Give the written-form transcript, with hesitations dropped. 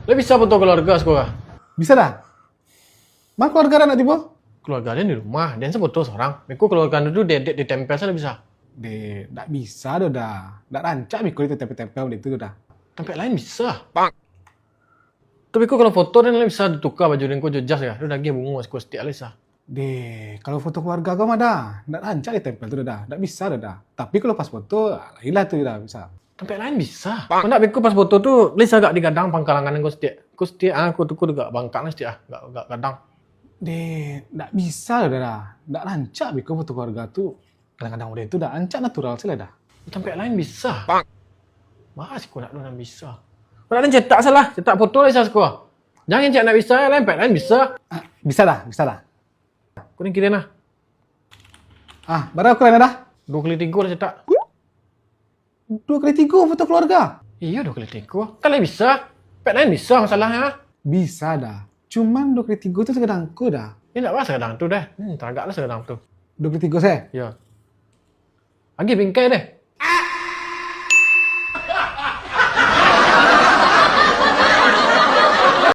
Lo bisa foto keluarga sekolah. Bisa dah. Mak keluarga dah nak tiba? Keluarga dia di rumah, dia foto seorang. Beko keluarga dia tu dia ditempel sana bisa. Tak bisa dah. Tak rancak biko itu tempel-tempel itu dah. Tempat lain bisa. Bang. Tapi kau kalau foto dan bisa ditukar baju dan kau jejas ya. Dia lagi bunga sekolah setiap bisa. Kalau foto keluarga kau mah dah. Tak rancak ditempel tu dah. Tak bisa dah. Tapi kalau pas foto, lainlah tu dah bisa. Tempat lain bisa. Kau nak beko pas foto tu, bisa agak digadang pangkalangan kau setiap. Kau setiap aku tu kau juga bangkang setiap. Agak gadang. Tak bisa dah. Tak rancak biko foto keluarga tu. Kadang-kadang udah itu dah rancak natural sila dah. Tempat lain bisa. Bang. Mas kau nak dona bisa. Kau nak cetak salah, cetak foto lah saya sekolah. Jangan cak nak bisa, lain bisa. Bisa dah. Kau ni kira nah. Baru aku lain dah. 2 kali 3 dah cetak. 2 kali 3 foto keluarga. Iya 2 kali 3. Kan lain bisa. Tempat lain bisa masalahnya. Bisa dah. Cuman 2 kali 3 tu segedangku dah. Ini tak apa segadang tu dah. Teragaklah segadang tu. 2 kali 3 saya. Ya. Lagi bingkai deh.